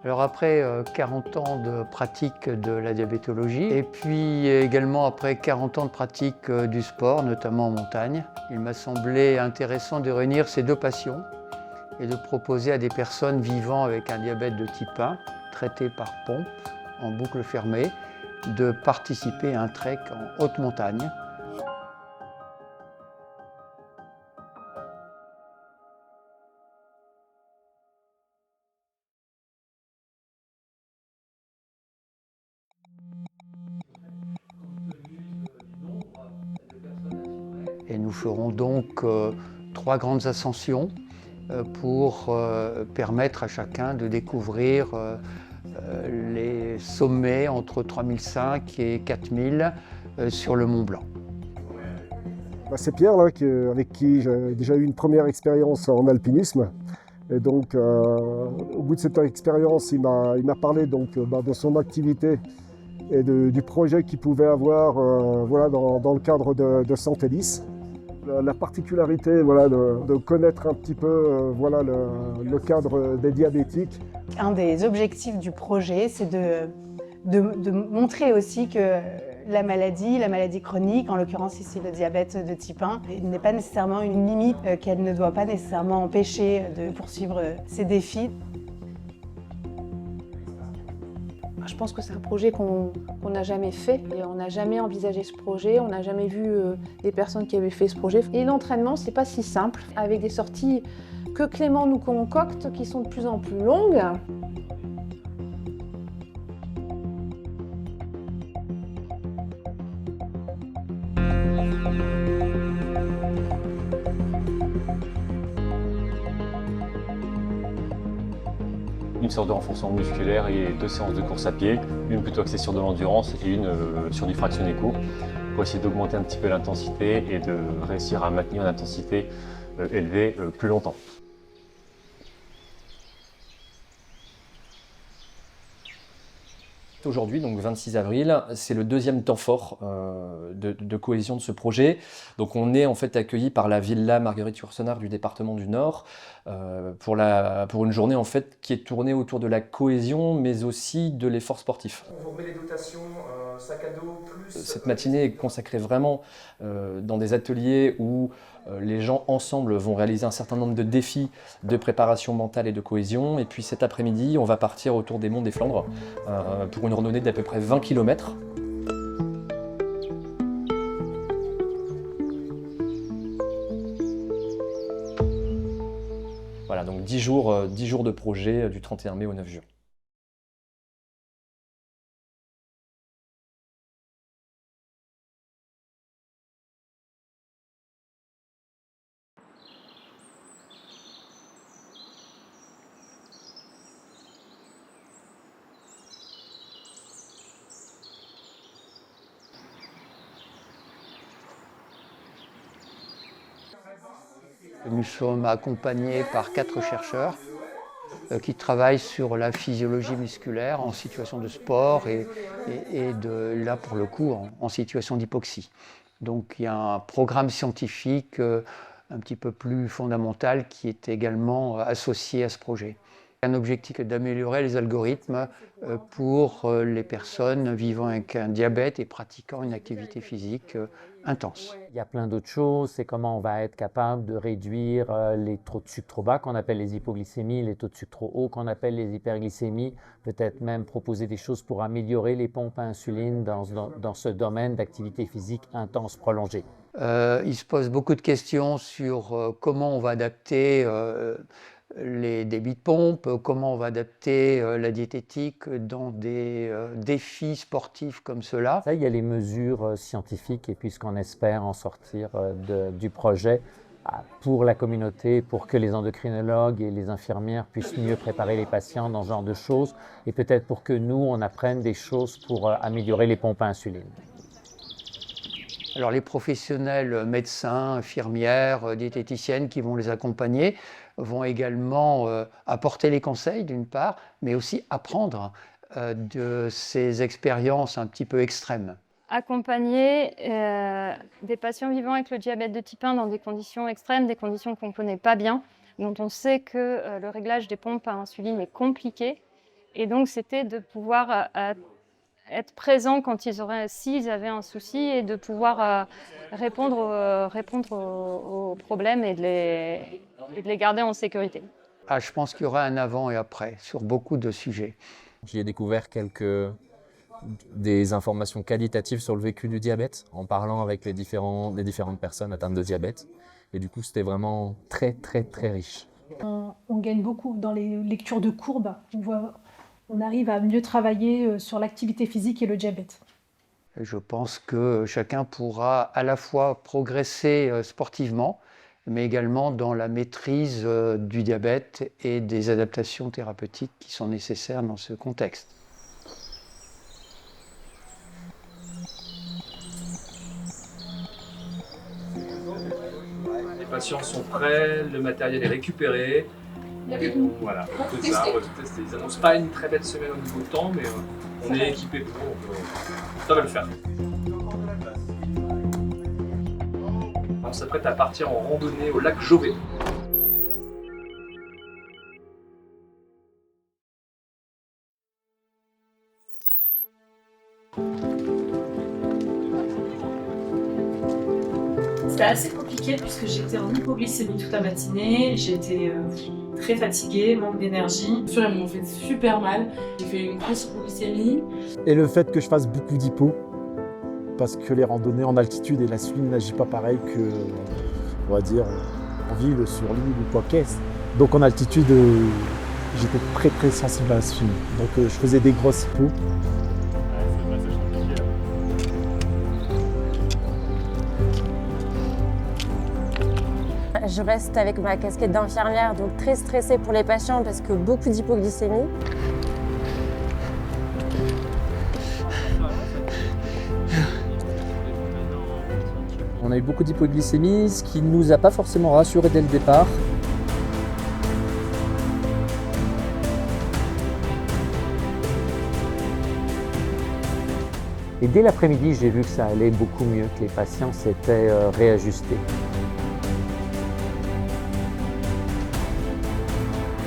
Alors après 40 ans de pratique de la diabétologie et puis également après 40 ans de pratique du sport, notamment en montagne, il m'a semblé intéressant de réunir ces deux passions et de proposer à des personnes vivant avec un diabète de type 1, traité par pompe en boucle fermée, de participer à un trek en haute montagne. Et nous ferons donc 3 grandes ascensions pour permettre à chacun de découvrir les sommets entre 3005 et 4000 sur le Mont Blanc. C'est Pierre là, avec qui j'ai déjà eu une première expérience en alpinisme. Et donc, au bout de cette expérience, il m'a parlé donc, de son activité et du projet qu'il pouvait avoir voilà, dans le cadre de Santélis. La particularité voilà, de connaître un petit peu voilà, le cadre des diabétiques. Un des objectifs du projet, c'est de montrer aussi que la maladie chronique, en l'occurrence ici le diabète de type 1, n'est pas nécessairement une limite, qu'elle ne doit pas nécessairement empêcher de poursuivre ses défis. Je pense que c'est un projet qu'on n'a jamais fait et on n'a jamais envisagé ce projet, on n'a jamais vu les personnes qui avaient fait ce projet. Et l'entraînement, c'est pas si simple, avec des sorties que Clément nous concocte qui sont de plus en plus longues. Une séance de renforcement musculaire et 2 séances de course à pied, une plutôt axée sur de l'endurance et une sur du fractionné court, pour essayer d'augmenter un petit peu l'intensité et de réussir à maintenir une intensité élevée plus longtemps. Aujourd'hui, donc 26 avril, c'est le deuxième temps fort de cohésion de ce projet. Donc on est en fait accueilli par la Villa Marguerite Yourcenar du département du Nord pour une journée en fait qui est tournée autour de la cohésion mais aussi de l'effort sportif. On vous remet les dotations, sac à dos, plus... Cette matinée est consacrée vraiment dans des ateliers où les gens ensemble vont réaliser un certain nombre de défis de préparation mentale et de cohésion. Et puis cet après-midi, on va partir autour des monts des Flandres pour une randonnée d'à peu près 20 km. Voilà, donc 10 jours de projet du 31 mai au 9 juin. Nous sommes accompagnés par 4 chercheurs qui travaillent sur la physiologie musculaire en situation de sport et là pour le coup en situation d'hypoxie. Donc il y a un programme scientifique un petit peu plus fondamental qui est également associé à ce projet. Un objectif est d'améliorer les algorithmes pour les personnes vivant avec un diabète et pratiquant une activité physique intense. Il y a plein d'autres choses, c'est comment on va être capable de réduire les taux de sucre trop bas qu'on appelle les hypoglycémies, les taux de sucre trop hauts qu'on appelle les hyperglycémies, peut-être même proposer des choses pour améliorer les pompes à insuline dans ce domaine d'activité physique intense prolongée. Il se pose beaucoup de questions sur comment on va adapter les débits de pompe, comment on va adapter la diététique dans des défis sportifs comme cela. Ça, il y a les mesures scientifiques et puis ce qu'on espère en sortir du projet pour la communauté, pour que les endocrinologues et les infirmières puissent mieux préparer les patients dans ce genre de choses et peut-être pour que nous, on apprenne des choses pour améliorer les pompes à insuline. Alors les professionnels, médecins, infirmières, diététiciennes qui vont les accompagner vont également apporter les conseils d'une part, mais aussi apprendre de ces expériences un petit peu extrêmes. Accompagner des patients vivant avec le diabète de type 1 dans des conditions extrêmes, des conditions qu'on ne connaît pas bien, dont on sait que le réglage des pompes à insuline est compliqué Et donc, c'était de pouvoir être présent quand s'ils avaient un souci et de pouvoir répondre aux problèmes et de les garder en sécurité. Ah, je pense qu'il y aura un avant et après sur beaucoup de sujets. J'y ai découvert des informations qualitatives sur le vécu du diabète en parlant avec les différentes personnes atteintes de diabète. Et du coup, c'était vraiment très, très, très riche. On gagne beaucoup dans les lectures de courbes. On arrive à mieux travailler sur l'activité physique et le diabète. Et je pense que chacun pourra à la fois progresser sportivement, mais également dans la maîtrise du diabète et des adaptations thérapeutiques qui sont nécessaires dans ce contexte. Les patients sont prêts, le matériel est récupéré. Voilà, tout ça, on va tout tester. Ils n'annoncent pas une très belle semaine au niveau de temps, mais on est équipé pour, donc ça va le faire. On s'apprête à partir en randonnée au lac Jauvet. C'était assez compliqué puisque j'étais en hypoglycémie toute la matinée, j'étais très fatiguée, manque d'énergie. Elles m'ont fait super mal, j'ai fait une grosse hypoglycémie. Et le fait que je fasse beaucoup d'hypo, parce que les randonnées en altitude et l'insuline n'agit pas pareil que, on va dire, en ville, sur l'île ou quoi qu'est-ce. Donc en altitude, j'étais très très sensible à l'insuline. Donc je faisais des grosses hypos. Je reste avec ma casquette d'infirmière, donc très stressée pour les patients parce que beaucoup d'hypoglycémie. On a eu beaucoup d'hypoglycémie, ce qui ne nous a pas forcément rassurés dès le départ. Et dès l'après-midi, j'ai vu que ça allait beaucoup mieux, que les patients s'étaient réajustés.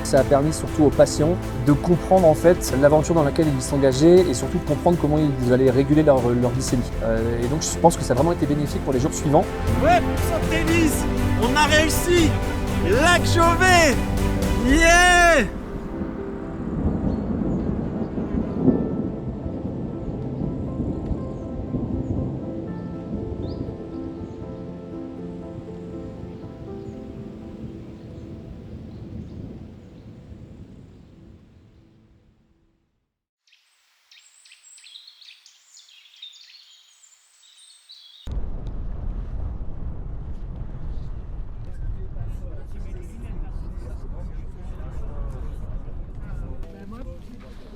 Ça a permis surtout aux patients de comprendre en fait l'aventure dans laquelle ils s'engageaient et surtout de comprendre comment ils allaient réguler leur glycémie. Et donc je pense que ça a vraiment été bénéfique pour les jours suivants. Ouais, pour tennis, on a réussi! Lac Jauvet! Yeah!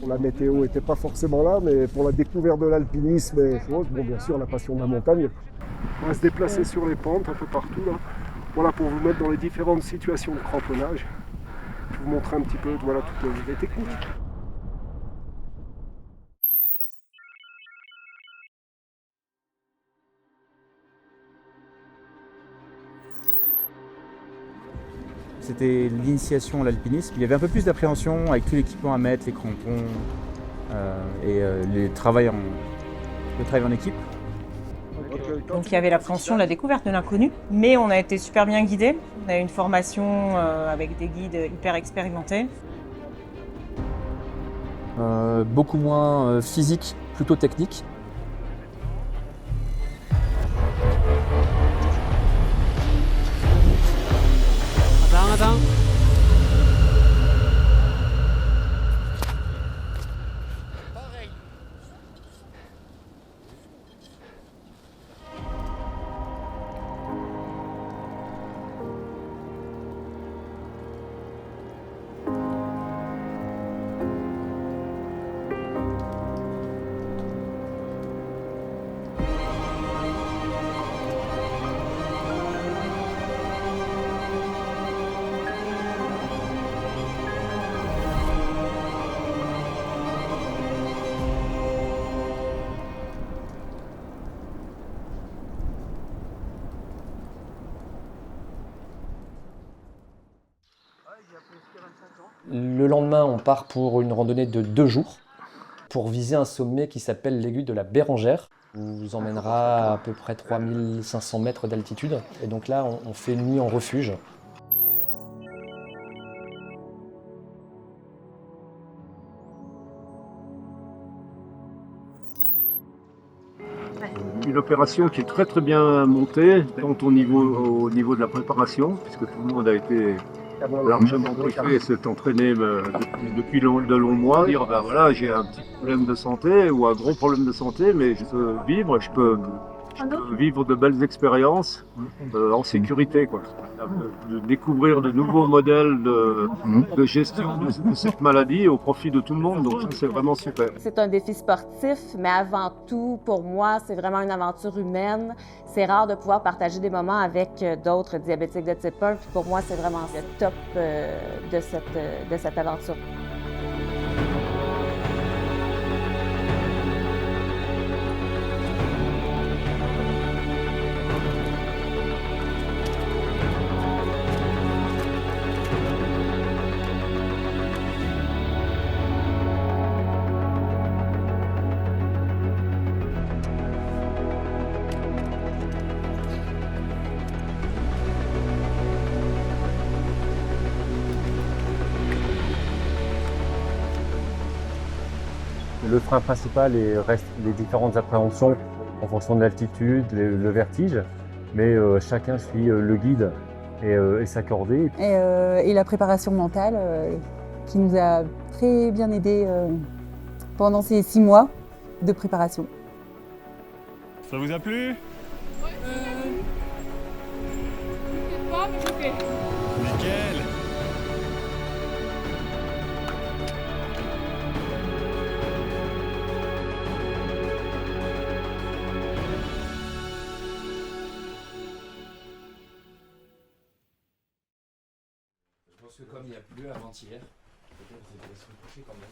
La météo n'était pas forcément là, mais pour la découverte de l'alpinisme et choses, bon, bien sûr la passion de la montagne. On va se déplacer sur les pentes un peu partout là. Voilà, pour vous mettre dans les différentes situations de cramponnage. Je vais vous montrer un petit peu voilà, toutes les techniques. C'était l'initiation à l'alpinisme. Il y avait un peu plus d'appréhension avec tout l'équipement à mettre, les crampons et le travail en équipe. Donc il y avait l'appréhension de la découverte de l'inconnu, mais on a été super bien guidés. On a eu une formation avec des guides hyper expérimentés. Beaucoup moins physique, plutôt technique. Attends. Le lendemain, on part pour une randonnée de 2 jours pour viser un sommet qui s'appelle l'aiguille de la Bérengère. On vous emmènera à peu près 3500 mètres d'altitude. Et donc là, on fait nuit en refuge. Une opération qui est très très bien montée, tant au niveau de la préparation, puisque tout le monde a été largement briefé et s'est entraîné depuis de longs mois. Dire ben voilà, j'ai un petit problème de santé ou un gros problème de santé, mais je peux vivre, je peux vivre de belles expériences en sécurité, quoi. De découvrir de nouveaux modèles de gestion de cette maladie au profit de tout le monde, donc ça c'est vraiment super. C'est un défi sportif, mais avant tout, pour moi, c'est vraiment une aventure humaine. C'est rare de pouvoir partager des moments avec d'autres diabétiques de type 1, puis pour moi, c'est vraiment le top de cette aventure. Le frein principal reste les différentes appréhensions en fonction de l'altitude, le vertige, mais chacun suit le guide et sa cordée. Et la préparation mentale qui nous a très bien aidés pendant ces 6 mois de préparation. Ça vous a plu? Pas, mais ok. Nickel. Je pense que comme il y a plu avant-hier, peut-être vous allez se coucher quand même.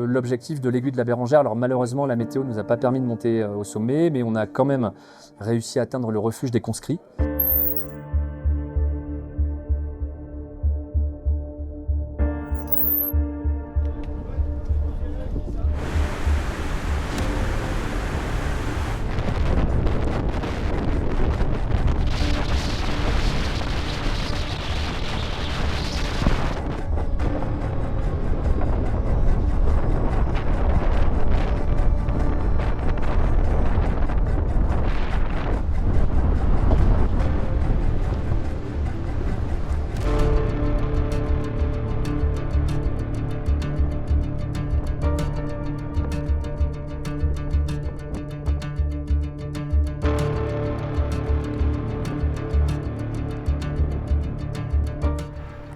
L'objectif de l'aiguille de la Bérengère, alors malheureusement la météo ne nous a pas permis de monter au sommet, mais on a quand même réussi à atteindre le refuge des conscrits.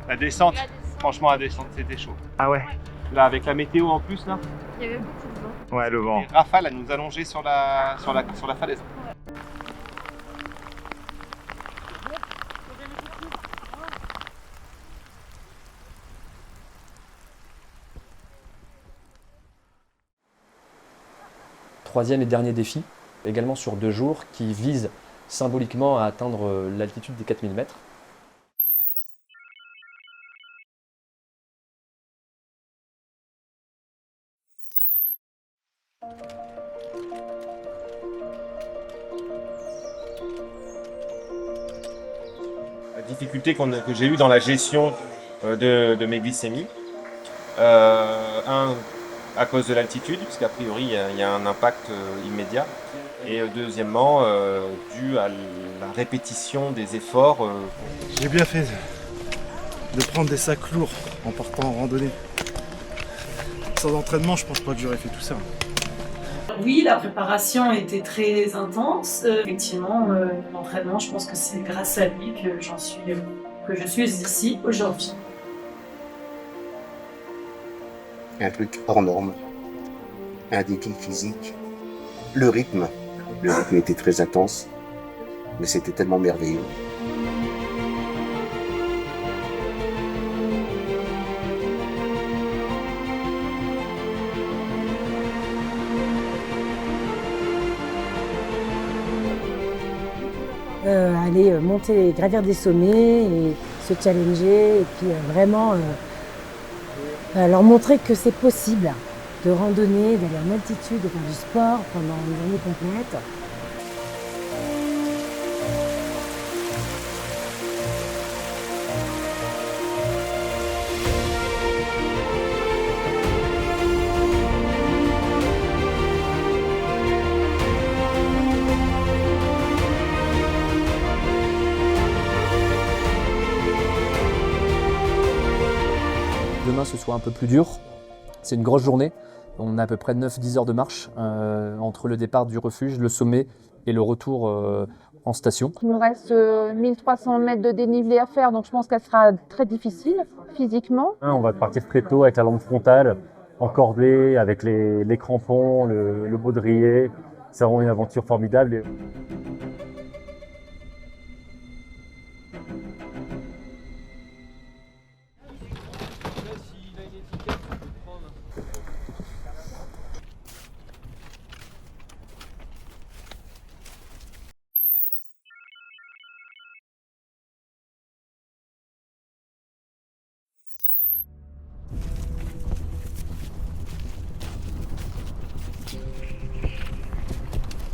La descente, franchement la descente c'était chaud. Ah ouais? Là avec la météo en plus là? Il y avait beaucoup de vent. Ouais, le vent. Les rafales elles nous allongeaient sur la falaise. Troisième et dernier défi, également sur 2 jours, qui vise symboliquement à atteindre l'altitude des 4000 mètres. La difficulté que j'ai eue dans la gestion de mes glycémies, à cause de l'altitude, puisqu'a priori il y a un impact immédiat, et deuxièmement dû à la répétition des efforts. J'ai bien fait de prendre des sacs lourds en partant en randonnée. Sans entraînement, je pense pas que j'aurais fait tout ça. Oui, la préparation était très intense. Effectivement, l'entraînement, je pense que c'est grâce à lui que je suis ici aujourd'hui. Un truc hors norme, un défi physique, le rythme était très intense, mais c'était tellement merveilleux. aller monter, gravir des sommets et se challenger et puis vraiment leur montrer que c'est possible de randonner, d'aller en altitude, de faire du sport pendant une journée complète. Demain, ce soit un peu plus dur. C'est une grosse journée. On a à peu près 9-10 heures de marche entre le départ du refuge, le sommet et le retour en station. Il nous reste 1300 mètres de dénivelé à faire, donc je pense qu'elle sera très difficile physiquement. On va partir très tôt avec la lampe frontale, en cordée, avec les crampons, le baudrier. C'est vraiment une aventure formidable.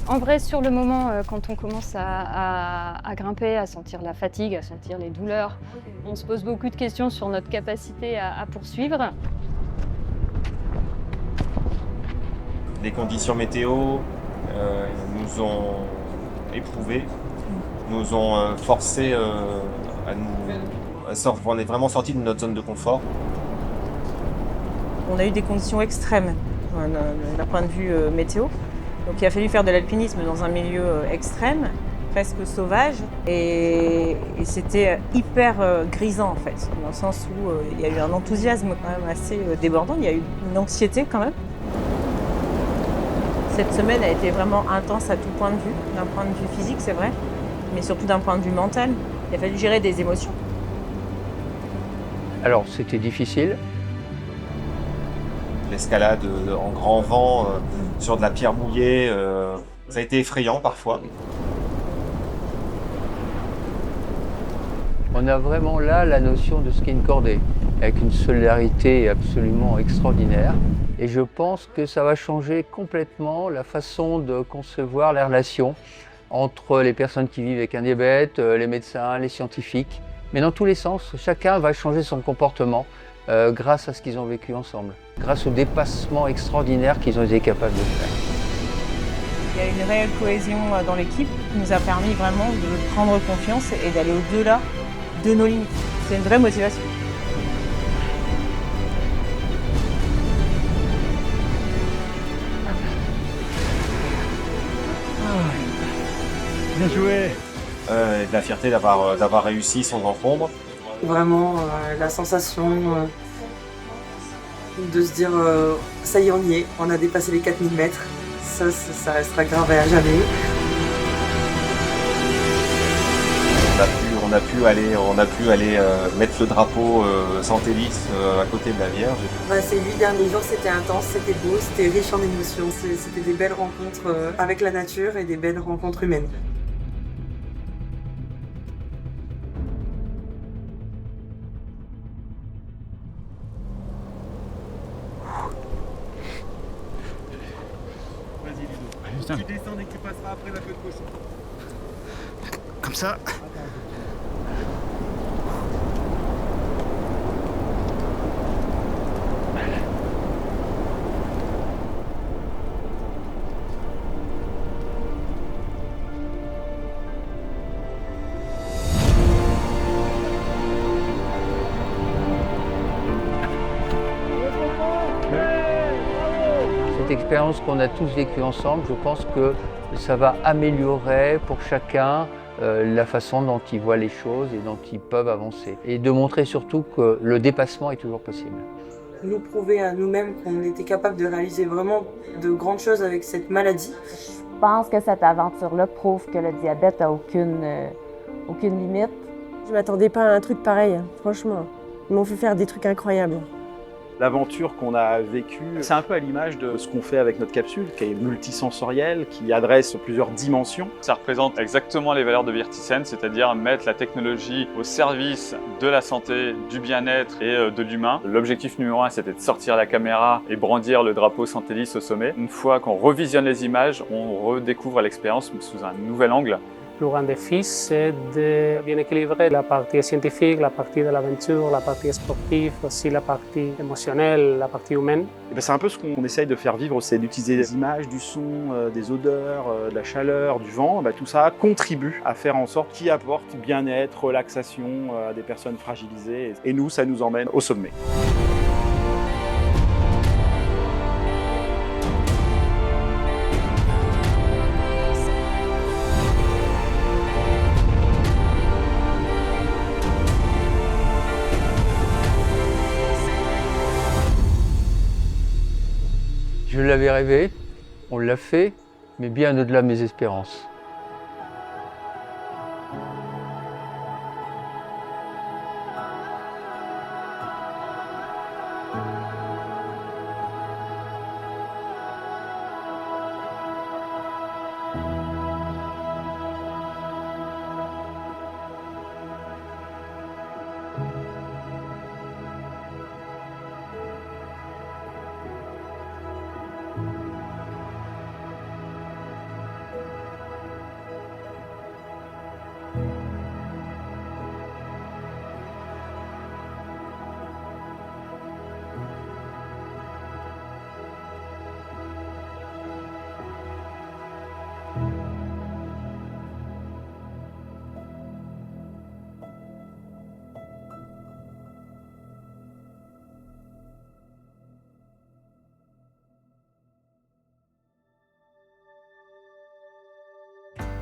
En vrai, sur le moment, quand on commence à grimper, à sentir la fatigue, à sentir les douleurs, on se pose beaucoup de questions sur notre capacité à poursuivre. Les conditions météo nous ont éprouvés, nous ont forcés on est vraiment sortis de notre zone de confort. On a eu des conditions extrêmes d'un point de vue météo. Donc il a fallu faire de l'alpinisme dans un milieu extrême, presque sauvage, et c'était hyper grisant en fait, dans le sens où il y a eu un enthousiasme quand même assez débordant, il y a eu une anxiété quand même. Cette semaine a été vraiment intense à tout point de vue, d'un point de vue physique c'est vrai, mais surtout d'un point de vue mental. Il a fallu gérer des émotions. Alors c'était difficile. L'escalade en grand vent sur de la pierre mouillée, ça a été effrayant parfois. On a vraiment là la notion de ce qu'est une cordée, avec une solidarité absolument extraordinaire. Et je pense que ça va changer complètement la façon de concevoir les relations entre les personnes qui vivent avec un diabète, les médecins, les scientifiques. Mais dans tous les sens, chacun va changer son comportement grâce à ce qu'ils ont vécu ensemble, grâce au dépassement extraordinaire qu'ils ont été capables de faire. Il y a une réelle cohésion dans l'équipe qui nous a permis vraiment de prendre confiance et d'aller au-delà de nos limites. C'est une vraie motivation. Bien joué. De la fierté d'avoir réussi sans encombre. Vraiment la sensation de se dire ça y est, on y est, on a dépassé les 4000 mètres, ça restera gravé à jamais. On a pu aller mettre le drapeau sans hélice à côté de la Vierge. Ces 8 derniers jours c'était intense, c'était beau, c'était riche en émotions, c'était des belles rencontres avec la nature et des belles rencontres humaines. Tu descends et que tu passeras après la queue de cochon. Comme ça. Cette expérience qu'on a tous vécue ensemble, je pense que ça va améliorer pour chacun la façon dont ils voient les choses et dont ils peuvent avancer. Et de montrer surtout que le dépassement est toujours possible. Nous prouver à nous-mêmes qu'on était capable de réaliser vraiment de grandes choses avec cette maladie. Je pense que cette aventure-là prouve que le diabète n'a aucune limite. Je ne m'attendais pas à un truc pareil, franchement. Ils m'ont fait faire des trucs incroyables. L'aventure qu'on a vécue, c'est un peu à l'image de ce qu'on fait avec notre capsule, qui est multisensorielle, qui adresse plusieurs dimensions. Ça représente exactement les valeurs de Virtisense, c'est-à-dire mettre la technologie au service de la santé, du bien-être et de l'humain. L'objectif numéro 1, c'était de sortir la caméra et brandir le drapeau Santellis au sommet. Une fois qu'on revisionne les images, on redécouvre l'expérience sous un nouvel angle. Le plus grand défi, c'est de bien équilibrer la partie scientifique, la partie de l'aventure, la partie sportive, aussi la partie émotionnelle, la partie humaine. C'est un peu ce qu'on essaye de faire vivre, c'est d'utiliser des images, du son, des odeurs, de la chaleur, du vent. Tout ça contribue à faire en sorte qu'il apporte bien-être, relaxation à des personnes fragilisées. Et nous, ça nous emmène au sommet. Je l'avais rêvé, on l'a fait, mais bien au-delà de mes espérances.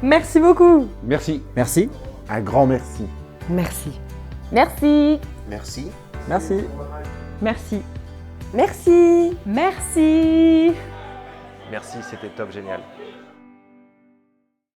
Merci beaucoup. Merci. Merci. Un grand merci. Merci. Merci. Merci. Merci. Merci. Merci. Merci. Merci, c'était top, génial.